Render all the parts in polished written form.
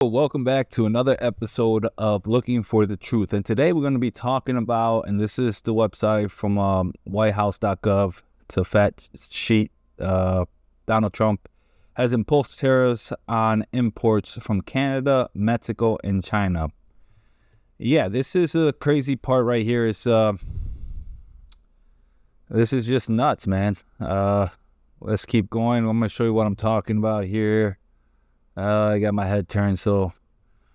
Welcome back to another episode of Looking for the Truth. And today we're going to be talking about, and this is the website from whitehouse.gov. It's a fact sheet. Donald Trump has imposed tariffs on imports from Canada, Mexico, and China. Yeah, this is a crazy part right here. This is just nuts, man. Let's keep going. I'm going to show you what I'm talking about here. I got my head turned. So,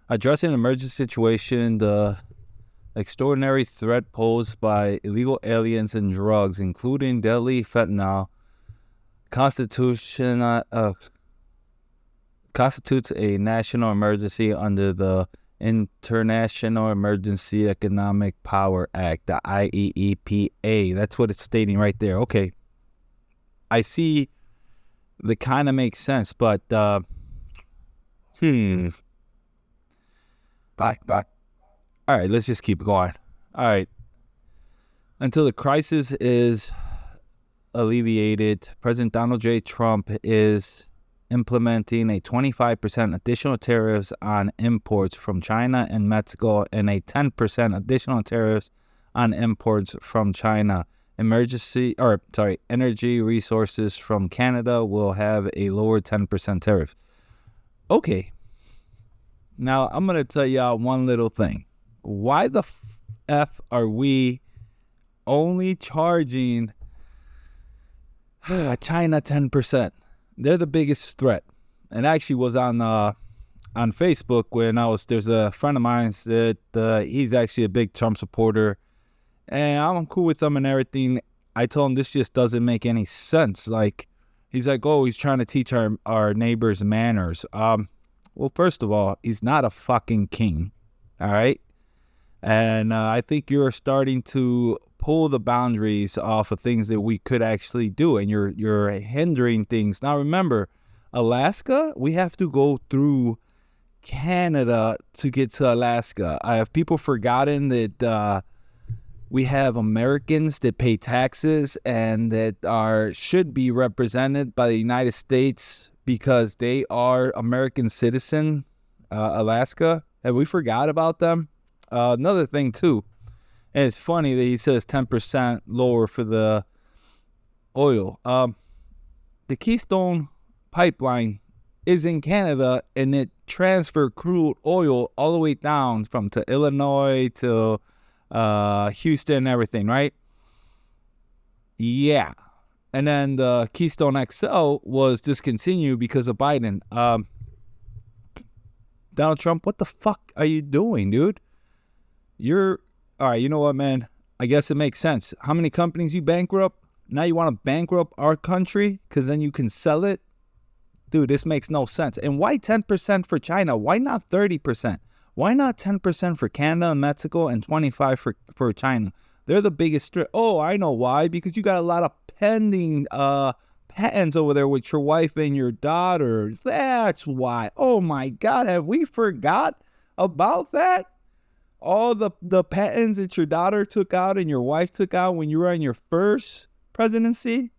addressing an emergency situation, the extraordinary threat posed by illegal aliens and drugs, including deadly fentanyl, constitutes a national emergency under the International Emergency Economic Power Act, the IEEPA. That's what it's stating right there. Okay. I see that kind of makes sense, but Bye. All right, let's just keep going. All right. Until the crisis is alleviated, President Donald J. Trump is implementing a 25% additional tariffs on imports from China and Mexico and a 10% additional tariffs on imports from China. Energy resources from Canada will have a lower 10% tariff. Okay, now I'm going to tell y'all one little thing. Why the F are we only charging China 10%? They're the biggest threat. And actually was on Facebook when there's a friend of mine that he's actually a big Trump supporter. And I'm cool with him and everything. I told him this just doesn't make any sense. He's like, oh, he's trying to teach our neighbors manners. Well, first of all, he's not a fucking king, all right? And I think you're starting to pull the boundaries off of things that we could actually do, and you're hindering things. Now, remember, Alaska, we have to go through Canada to get to Alaska. Have people forgotten that we have Americans that pay taxes and that should be represented by the United States because they are American citizen, Alaska? Have we forgot about them? Another thing, too, and it's funny that he says 10% lower for the oil. The Keystone Pipeline is in Canada, and it transfers crude oil all the way down to Illinois to Houston and everything, right? Yeah. And then the Keystone XL was discontinued because of Biden. Donald Trump, what the fuck are you doing, dude? All right, you know what, man? I guess it makes sense. How many companies you bankrupt? Now you want to bankrupt our country because then you can sell it? Dude, this makes no sense. And why 10% for China? Why not 30%? Why not 10% for Canada and Mexico and 25% for China? They're the biggest threat. Oh, I know why. Because you got a lot of pending patents over there with your wife and your daughters. That's why. Oh, my God. Have we forgot about that? All the patents that your daughter took out and your wife took out when you were in your first presidency?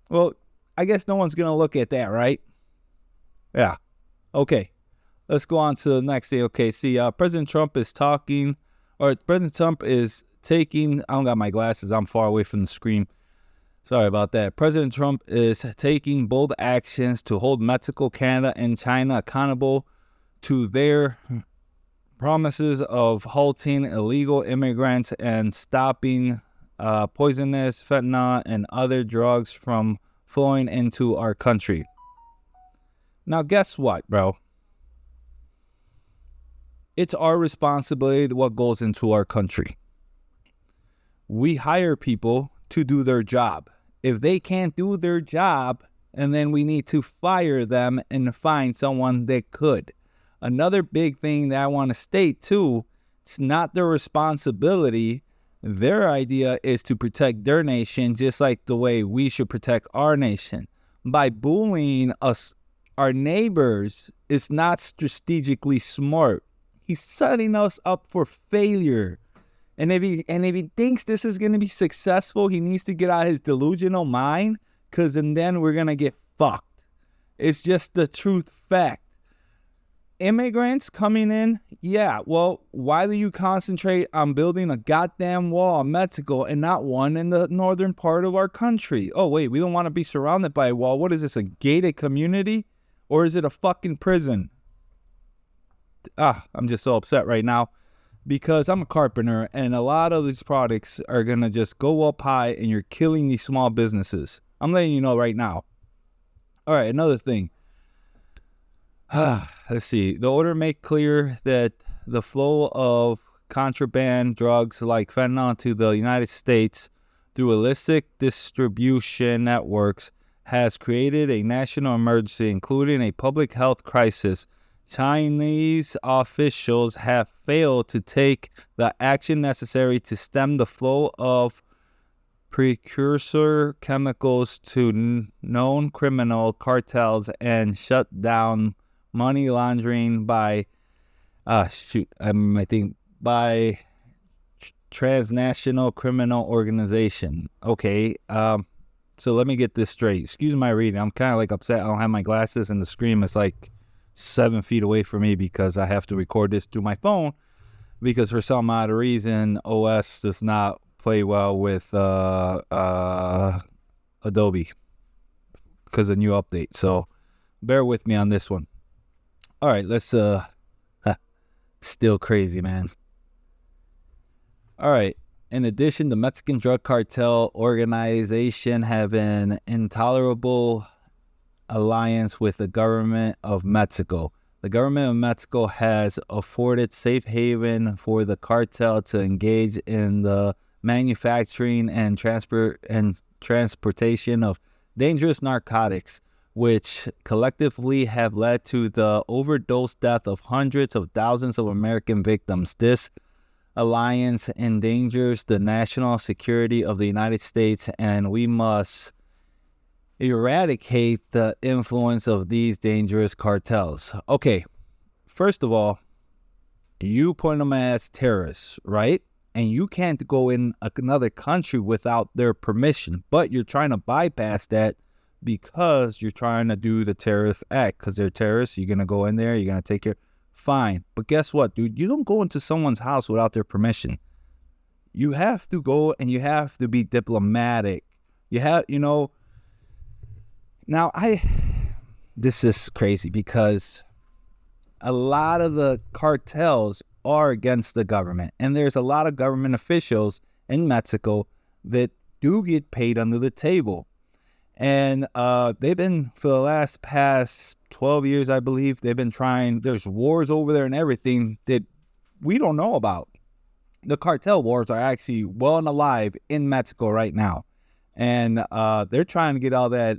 Well, I guess no one's going to look at that, right? Yeah. Okay. Let's go on to the next thing. Okay, see, President Trump is taking, I don't got my glasses, I'm far away from the screen. Sorry about that. President Trump is taking bold actions to hold Mexico, Canada, and China accountable to their promises of halting illegal immigrants and stopping poisonous fentanyl and other drugs from flowing into our country. Now, guess what, bro? It's our responsibility what goes into our country. We hire people to do their job. If they can't do their job, and then we need to fire them and find someone that could. Another big thing that I want to state too, it's not their responsibility. Their idea is to protect their nation just like the way we should protect our nation. By bullying us, our neighbors, is not strategically smart. He's setting us up for failure. And if he thinks this is going to be successful, he needs to get out of his delusional mind, because then we're going to get fucked. It's just the truth fact. immigrants coming in, yeah, well, why do you concentrate on building a goddamn wall in Mexico and not one in the northern part of our country? Oh, wait, we don't want to be surrounded by a wall. What is this, a gated community? Or is it a fucking prison? I'm just so upset right now because I'm a carpenter and a lot of these products are going to just go up high and you're killing these small businesses. I'm letting you know right now. All right, another thing. Let's see. The order made clear that the flow of contraband drugs like fentanyl to the United States through illicit distribution networks has created a national emergency, including a public health crisis. Chinese officials have failed to take the action necessary to stem the flow of precursor chemicals to known criminal cartels and shut down money laundering by by transnational criminal organization. Okay, so let me get this straight. Excuse my reading. I'm kind of like upset. I don't have my glasses and the screen is like 7 feet away from me because I have to record this through my phone because for some odd reason OS does not play well with Adobe because of new update. So bear with me on this one. All right, let's still crazy, man. All right. In addition, the Mexican drug cartel organization have an intolerable alliance with the government of Mexico. The government of Mexico has afforded safe haven for the cartel to engage in the manufacturing and transportation of dangerous narcotics, which collectively have led to the overdose death of hundreds of thousands of American victims. This alliance endangers the national security of the United States, and we must eradicate the influence of these dangerous cartels. Okay, first of all, you point them as terrorists, right? And you can't go in another country without their permission, but you're trying to bypass that because you're trying to do the terrorist act. Because they're terrorists, you're going to go in there, you're going to take care. Fine. But guess what, dude? You don't go into someone's house without their permission. You have to go and you have to be diplomatic. Now this is crazy because a lot of the cartels are against the government. And there's a lot of government officials in Mexico that do get paid under the table. And they've been, for the past 12 years, I believe, they've been trying, there's wars over there and everything that we don't know about. The cartel wars are actually well and alive in Mexico right now. And they're trying to get all that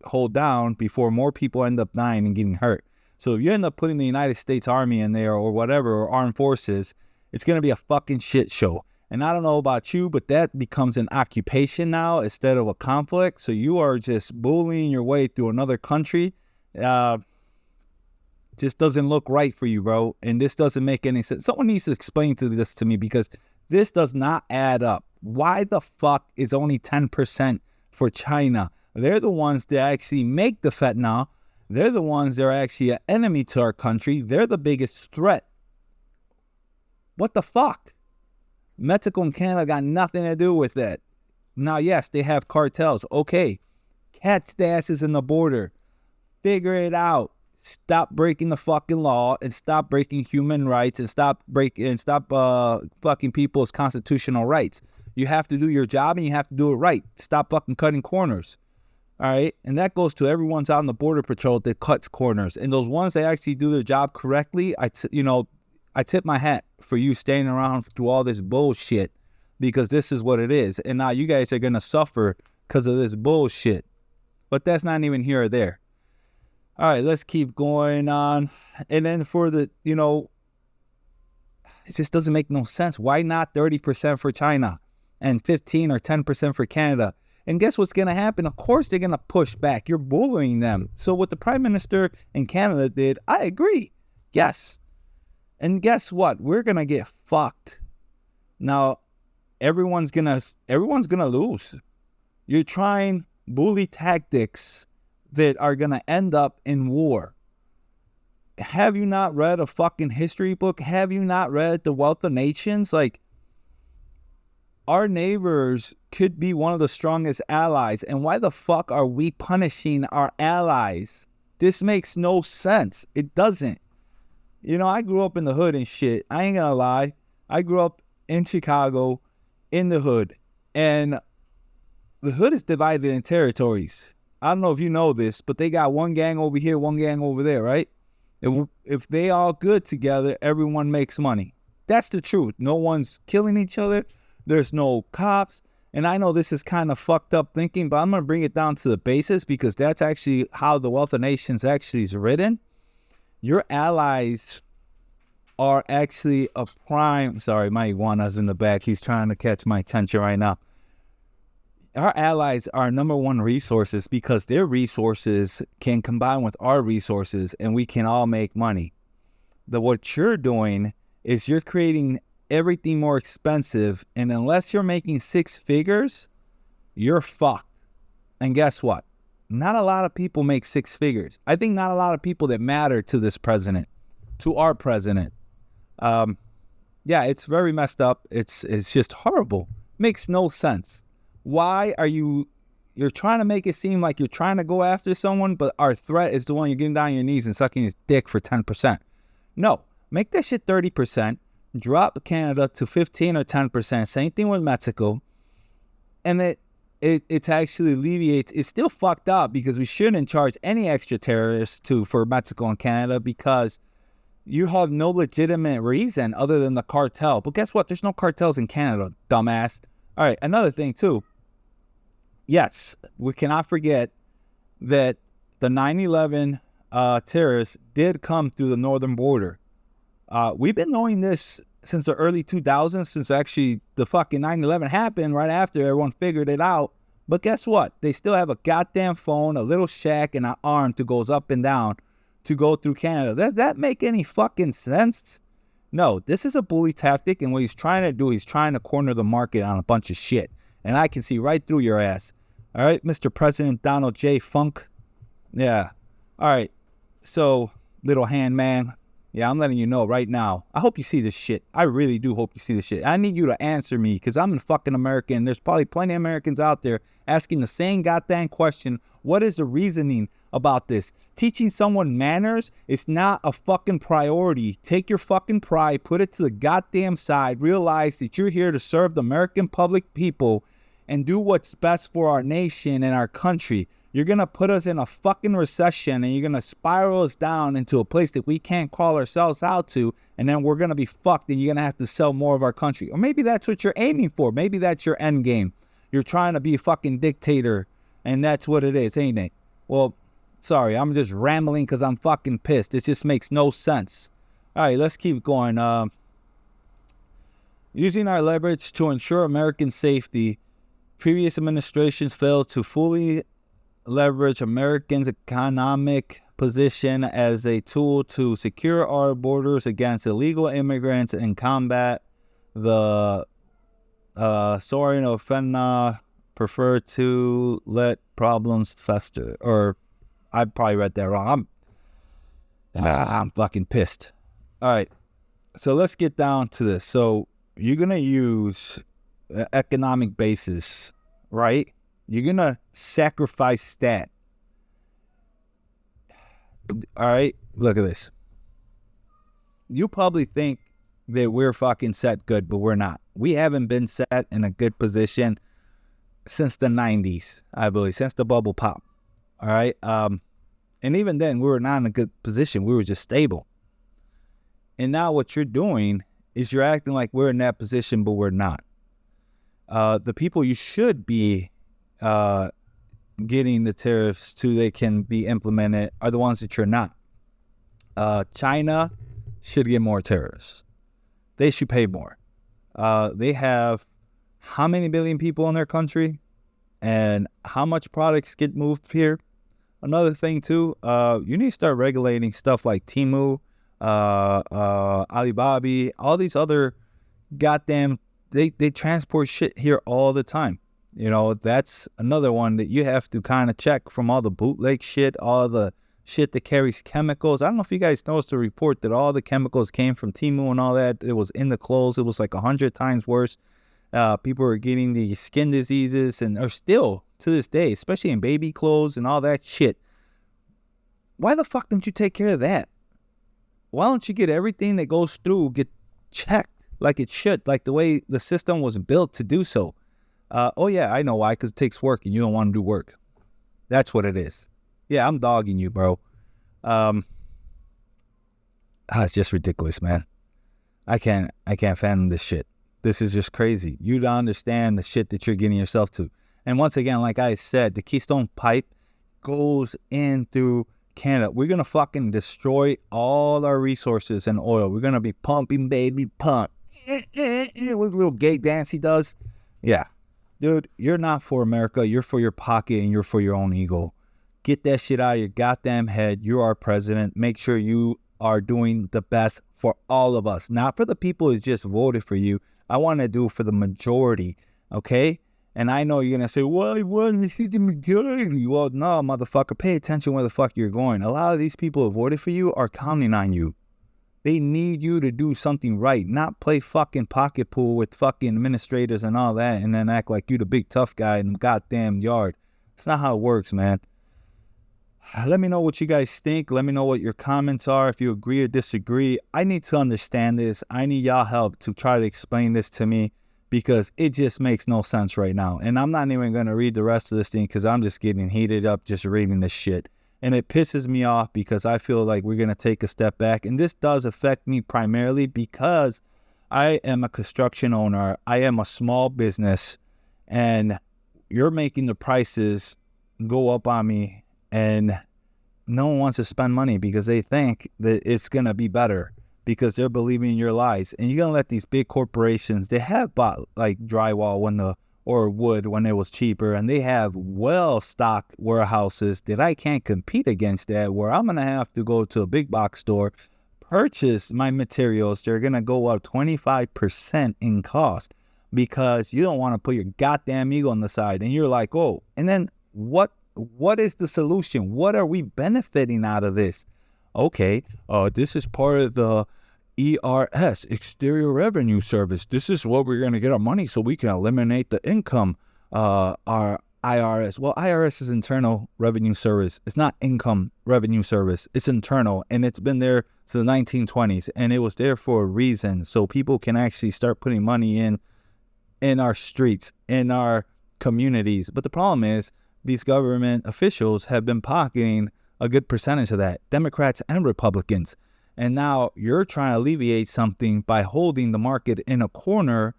hold down before more people end up dying and getting hurt. So if you end up putting the United States Army in there or whatever, or armed forces, it's going to be a fucking shit show. And I don't know about you, but that becomes an occupation now instead of a conflict. So you are just bullying your way through another country. Just doesn't look right for you, bro. And this doesn't make any sense. Someone needs to explain this to me because this does not add up. Why the fuck is only 10% for China? They're the ones that actually make the fentanyl. They're the ones that are actually an enemy to our country. They're the biggest threat. What the fuck? Mexico and Canada got nothing to do with that. Now, yes, they have cartels. Okay, catch the asses in the border. Figure it out. Stop breaking the fucking law and stop breaking human rights and stop fucking people's constitutional rights. You have to do your job and you have to do it right. Stop fucking cutting corners. All right, and that goes to everyone's out on the border patrol that cuts corners. And those ones that actually do their job correctly, I tip my hat for you staying around through all this bullshit because this is what it is. And now you guys are going to suffer because of this bullshit. But that's not even here or there. All right, let's keep going on. And then for the, it just doesn't make no sense. Why not 30% for China and 15 or 10% for Canada? And guess what's going to happen? Of course, they're going to push back. You're bullying them. So what the Prime Minister in Canada did, I agree. Yes. And guess what? We're going to get fucked. Now, everyone's going to lose. You're trying bully tactics that are going to end up in war. have you not read a fucking history book? Have you not read The Wealth of Nations? Like, our neighbors could be one of the strongest allies. And why the fuck are we punishing our allies? This makes no sense. It doesn't. You know, I grew up in the hood and shit. I ain't gonna lie. I grew up in Chicago, in the hood. And the hood is divided in territories. I don't know if you know this, but they got one gang over here, one gang over there, right? If they all good together, everyone makes money. That's the truth. No one's killing each other. There's no cops. And I know this is kind of fucked up thinking, but I'm going to bring it down to the basis because that's actually how the Wealth of Nations actually is written. Your allies are actually a prime. Sorry, my iguana's in the back. He's trying to catch my attention right now. Our allies are number one resources because their resources can combine with our resources and we can all make money. What you're doing is you're creating everything more expensive, and unless you're making six figures, you're fucked. And guess what? Not a lot of people make six figures. I think not a lot of people that matter to this president, to our president. Yeah, it's very messed up. It's just horrible. Makes no sense. Why are you're trying to make it seem like you're trying to go after someone, but our threat is the one you're getting down on your knees and sucking his dick for 10%. No, make that shit 30%. Drop Canada to 15 or 10%. Same thing with Mexico. And it actually alleviates. It's still fucked up because we shouldn't charge any extra tariffs for Mexico and Canada because you have no legitimate reason other than the cartel. But guess what? There's no cartels in Canada, dumbass. All right, another thing too. Yes, we cannot forget that the 9/11 terrorists did come through the northern border. We've been knowing this since the early 2000s, since actually the fucking 9/11 happened right after everyone figured it out. But guess what? They still have a goddamn phone, a little shack, and an arm that goes up and down to go through Canada. Does that make any fucking sense? No, this is a bully tactic, and what he's trying to do, he's trying to corner the market on a bunch of shit. And I can see right through your ass. All right, Mr. President Donald J. Funk. Yeah. All right. So, little hand man. Yeah, I'm letting you know right now. I hope you see this shit. I really do hope you see this shit. I need you to answer me because I'm a fucking American. There's probably plenty of Americans out there asking the same goddamn question. What is the reasoning about this? Teaching someone manners is not a fucking priority. Take your fucking pride, put it to the goddamn side, realize that you're here to serve the American public people and do what's best for our nation and our country. You're going to put us in a fucking recession and you're going to spiral us down into a place that we can't call ourselves out to. And then we're going to be fucked and you're going to have to sell more of our country. Or maybe that's what you're aiming for. Maybe that's your end game. You're trying to be a fucking dictator and that's what it is, ain't it? Well, sorry, I'm just rambling because I'm fucking pissed. It just makes no sense. All right, let's keep going. Using our leverage to ensure American safety, previous administrations failed to fully leverage Americans' economic position as a tool to secure our borders against illegal immigrants and combat the soaring of fentanyl. Prefer to let problems fester. Or I probably read that wrong. I'm fucking pissed. All right, so let's get down to this. So you're gonna use economic basis, right? You're going to sacrifice stat. All right, look at this. You probably think that we're fucking set good, but we're not. We haven't been set in a good position since the 90s, I believe, since the bubble pop. All right? And even then, we were not in a good position. We were just stable. And now what you're doing is you're acting like we're in that position, but we're not. The people you should be getting the tariffs to they can be implemented are the ones that you're not. China should get more tariffs. They should pay more. They have how many billion people in their country and how much products get moved here. Another thing too, you need to start regulating stuff like Temu, Alibaba, all these other goddamn, they transport shit here all the time. You know, that's another one that you have to kind of check from all the bootleg shit, all the shit that carries chemicals. I don't know if you guys noticed the report that all the chemicals came from Temu and all that. It was in the clothes. It was like 100 times worse. People were getting the skin diseases and are still to this day, especially in baby clothes and all that shit. Why the fuck don't you take care of that? Why don't you get everything that goes through, get checked like it should, like the way the system was built to do so? Oh yeah, I know why, because it takes work and you don't want to do work. That's what it is. Yeah, I'm dogging you, bro. It's just ridiculous, man. I can't fathom this shit. This is just crazy. You don't understand the shit that you're getting yourself to. And once again, like I said, the Keystone Pipe goes in through Canada. We're going to fucking destroy all our resources and oil. We're going to be pumping, baby, pump. What little gay dance he does. Yeah. Dude, you're not for America. You're for your pocket and you're for your own ego. Get that shit out of your goddamn head. You're our president. Make sure you are doing the best for all of us. Not for the people who just voted for you. I want to do for the majority. Okay? And I know you're going to say, well, it wasn't the majority. Well, no, motherfucker. Pay attention where the fuck you're going. A lot of these people who voted for you are counting on you. They need you to do something right, not play fucking pocket pool with fucking administrators and all that and then act like you the big tough guy in the goddamn yard. It's not how it works, man. Let me know what you guys think. Let me know what your comments are, if you agree or disagree. I need to understand this. I need y'all help to try to explain this to me because it just makes no sense right now. And I'm not even going to read the rest of this thing because I'm just getting heated up just reading this shit. And it pisses me off because I feel like we're going to take a step back. And this does affect me primarily because I am a construction owner. I am a small business. And you're making the prices go up on me. And no one wants to spend money because they think that it's going to be better because they're believing in your lies. And you're going to let these big corporations, they have bought like drywall or wood when it was cheaper, and they have well-stocked warehouses that I can't compete against that, where I'm going to have to go to a big box store, purchase my materials. They're going to go up 25% in cost because you don't want to put your goddamn ego on the side. And you're like, oh, and then what is the solution? What are we benefiting out of this? Okay, this is part of the ERS, Exterior Revenue Service. This is what we're going to get our money so we can eliminate the income, our IRS. Well, IRS is Internal Revenue Service. It's not Income Revenue Service. It's internal, and it's been there since the 1920s, and it was there for a reason, so people can actually start putting money in our streets, in our communities. But the problem is these government officials have been pocketing a good percentage of that, Democrats and Republicans. And now you're trying to alleviate something by holding the market in a corner.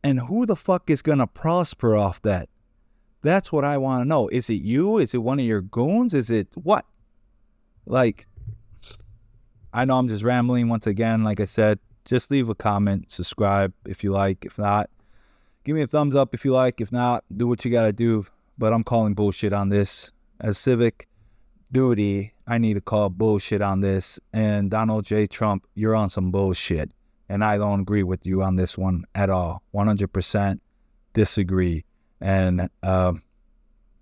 And who the fuck is going to prosper off that? That's what I want to know. Is it you? Is it one of your goons? Is it what? Like, I know I'm just rambling once again. Like I said, just leave a comment, subscribe if you like. If not, give me a thumbs up if you like. If not, do what you got to do. But I'm calling bullshit on this. As civic duty, I need to call bullshit on this. And Donald J. Trump, you're on some bullshit. And I don't agree with you on this one at all. 100% disagree. And,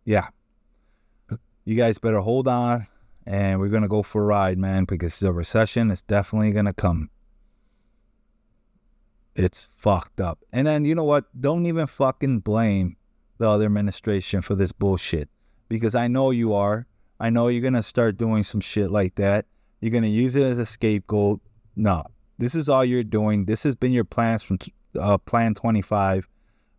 yeah. You guys better hold on. And we're going to go for a ride, man. Because the recession is definitely going to come. It's fucked up. And then, you know what? Don't even fucking blame the other administration for this bullshit. Because I know you are. I know you're going to start doing some shit like that. You're going to use it as a scapegoat. No, this is all you're doing. This has been your plans from Plan 25.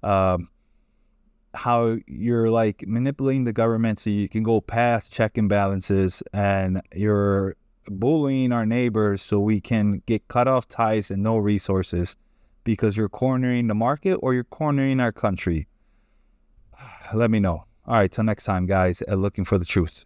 How you're like manipulating the government so you can go past check and balances, and you're bullying our neighbors so we can get cut off ties and no resources because you're cornering the market or you're cornering our country. Let me know. All right, till next time, guys, at Looking for the Truth.